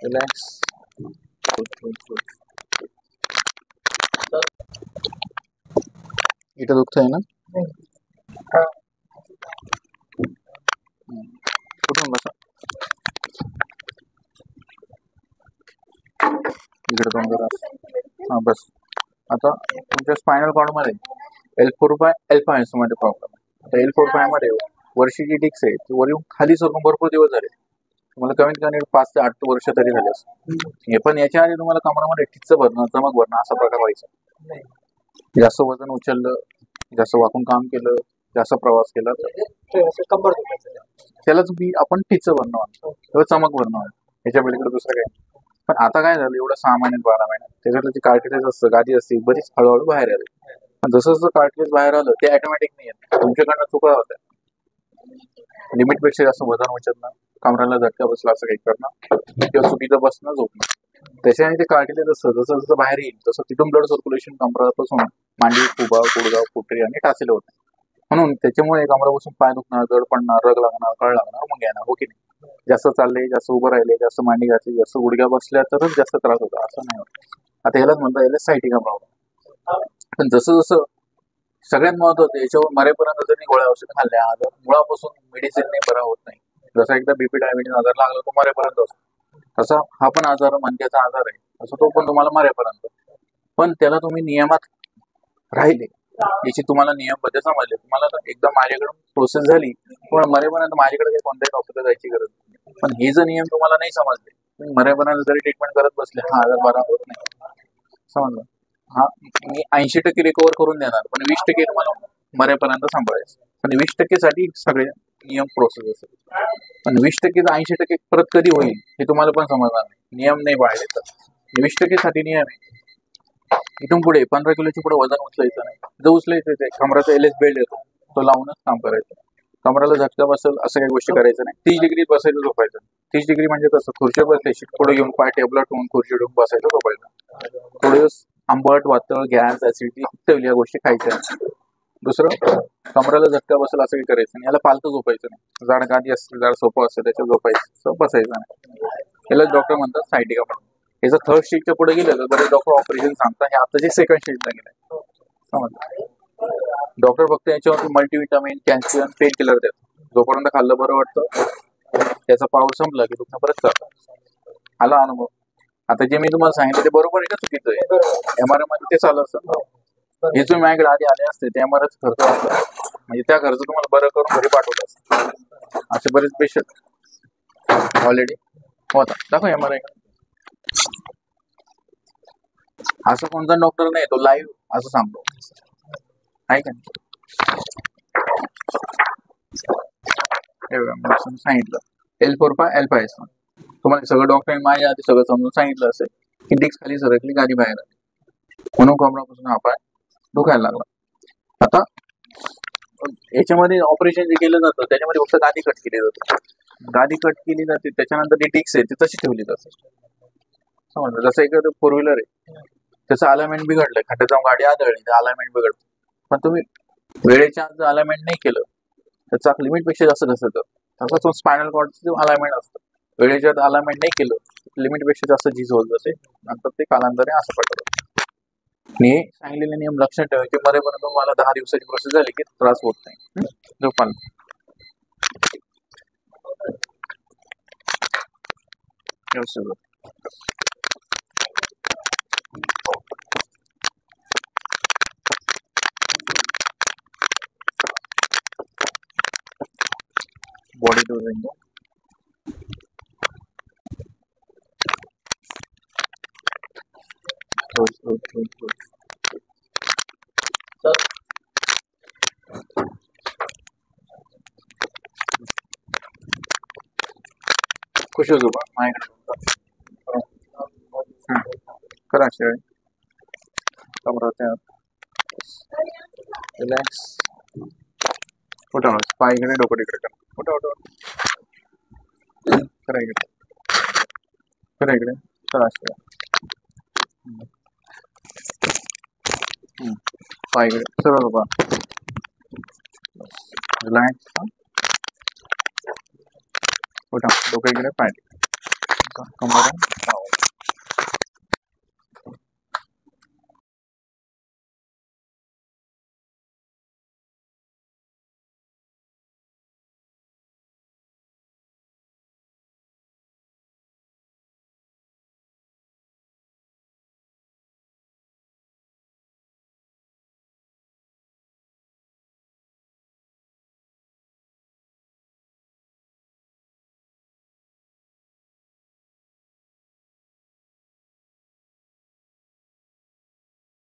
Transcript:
Relax. इथं दुखतंय ना? कुठून बसा. इकडे दोन जरा. हा बस. आता तुमच्या स्पायनल कॉर्ड मध्ये L4/L5 मध्ये प्रॉब्लेम आहे. आता L4/5 मध्ये वर्षी जी डिक्स आहे ती वर येऊन खाली सरकून भरपूर दिवस झाले. तुम्हाला कमीत कमी 5 ते 8 वर्ष तरी झाले असतील. हे पण याच्या आधी तुम्हाला कमरामध्ये ठिच्च भरणं, चमक भरणं असा प्रकार व्हायचा. जास्त वजन उचललं, जास्त वाकून काम केलं, जास्त प्रवास केला तर त्यालाच आपण ठिच्च भरणं म्हणतो किंवा चमक भरणं म्हणतो. याच्या पलीकडे दुसरं काय. पण आता काय झालं, एवढं 6 महिन्यात 12 महिन्यात त्याच्यातलं जे कार्टिलेज असतं, गादी असते, बरीच हळूहळू बाहेर आली. पण जसं जसं कार्टिलेज बाहेर आलं ते ऑटोमॅटिक नाही येत. तुमच्याकडनं चुका होत्या. लिमिट पेक्षा जास्त वजन उचलणं, कमराला झटका बसला असं काही करणं किंवा चुकीचं बसणं, झोपणं, त्याच्याने ते कार्टिलेज असतं जसं जसं बाहेर येईल तसं तिथून ब्लड सर्क्युलेशन कमरापासून मांडी, खुबा, गुडघा, पोटरी आणि टाचेला होतं. म्हणून त्याच्यामुळे कमरापासून पाय दुखणार, जड पडणार, रग लागणार, कळ लागणार, मग येणार. हो की नाही? जास्त चालले, जास्त उभं राहिले, जास्त मांडी घातली, जास्त गुडघ्या बसल्या तरच जास्त त्रास होतो, असं नाही होत. आता यालाच म्हणता येईल सायटिका प्रॉब्लेम. पण जसं जसं सगळ्यात महत्वाचं याच्यावर मरेपर्यंत जरी गोळ्या औषध खाल्ल्या तर मुळापासून मेडिसिनने बरा होत नाही. जसा एकदा बीपी डायबिटीज आजार लागला तो मरेपर्यंत असतो, तसा हा पण आजार मणक्याचा आजार आहे, तसं तो पण तुम्हाला मरेपर्यंत. पण त्याला तुम्ही नियमात राहिले, याची तुम्हाला नियमबद्ध समजले, तुम्हाला एकदा माझ्याकडून प्रोसेस झाली, पण मरेपर्यंत माझ्याकडे काही कोणत्याही डॉक्टरला जायची गरज नाही. पण हे जर नियम तुम्हाला नाही समजले, तुम्ही मरेपर्यंत जरी ट्रीटमेंट करत बसले, हा आजार बरा होत नाही. समजलं? हा, मी 80% रिकवर करून देणार, पण 20% तुम्हाला मरेपर्यंत सांभाळायचं. पण 20% साठी सगळे नियम प्रोसेस असेल. पण 20% 80% परत कधी होईल हे तुम्हाला पण समजणार नाही, नियम नाही पाळले तर. 20% साठी नियम आहे. इथून पुढे 15 किलोची पुढे वजन उचलायचं नाही. जो उचलायचं ते कमराचा LS बेल्ट येतो तो लावूनच काम करायचं. कमराला झटका बसेल असं काही गोष्टी करायचं नाही. 30 डिग्री बसायचं, झोपायचं. 30 डिग्री म्हणजे कसं, खुर्ची बसले शीट पुढे घेऊन पाय टेबला ठेवून खुर्ची ठेवून बसायचं, झोपायचं. थोडे दिवस आंबट, वातळ, गॅस, ऍसिडिटी इत्यादी या गोष्टी खायच्या. दुसरं, कमराला झटका बसेल असं काही करायचं नाही. याला पालतं झोपायचं नाही. जाड गादी असते, जाड सोपं असतं त्याच्यात झोपायचं, बसायचं नाही. याला डॉक्टर म्हणतात सायटिका प्रॉब्लेम. याचं थर्ड स्टेजच्या पुढे गेलं तर बरेच डॉक्टर ऑपरेशन सांगतात. हे आता जे सेकंड स्टेजला गेलंय, समजलं? डॉक्टर फक्त याच्यावरती मल्टीविटामिन, कॅल्शियम, पेन किलर देतात. जोपर्यंत खाल्लं बरं वाटतं, त्याचा पावर संपला की दुखणं परत चालतं. आला अनुभव. आता जे मी तुम्हाला सांगितलं ते बरोबर आहे का चुकीचं आहे? MRI मध्ये ते चालू असतं. हे तुम्ही माझ्याकडे आधी आले असते ते MRI खर्च असतो, म्हणजे त्या खर्च तुम्हाला बरं करून घरी पाठवत असतं. असे बरेच पेशंट ऑलरेडी होता. दाखव MRI. असं कोणता डॉक्टर नाही तो लाईव्ह असं सांगतो, आहे का? सांगितलं L4/L5. तुम्हाला सगळं डॉक्टरांनी माझ्या आधी सगळं समजून सांगितलं असेल की डिक्स खाली सरकली, गादी बाहेर आली, म्हणून कमरापासून हा पाय दुखायला लागला. आता याच्यामध्ये ऑपरेशन जे केलं जातं त्याच्यामध्ये फक्त गादी कट केली जाते. गादी कट केली जाते, त्याच्यानंतर जी डिक्स आहे ती तशी ठेवली जाते. समजलं? जसं एखादं 4 व्हीलर आहे, त्याचं अलाइनमेंट बिघडलंय, खड्ड्यात जाऊन गाडी आदळली, तर अलाइनमेंट बिघडतं. पण तुम्ही वेळेच्या आत जर अलाइनमेंट नाही केलं तर चाक लिमिट पेक्षा जास्त घसरतं. तसं तो स्पायनल कॉर्डचं अलाइनमेंट असतं. वेळेच्या आत अलाइनमेंट नाही केलं, लिमिट पेक्षा जास्त झीज होत जाते, नंतर ते कालांतराने असं पडतं. मी सांगितलेले नियम लक्षात ठेवायचे. मरेपर्यंत मला 10 दिवसाची प्रोसेस झाली की त्रास होत नाही. झोपाल. बॉडी डोजिंग खुश होतो का माझ्याकडे करा शेळ कमराच्या रिलॅक्स. उठा, पाय इकडे, डोकं इकडे करा. उठा करा इकडे, करा इकडे, करा शेळ. पाय इकडे सरळ उभा, रिलॅक्स. उठा, डोकं इकडे, पाय कमर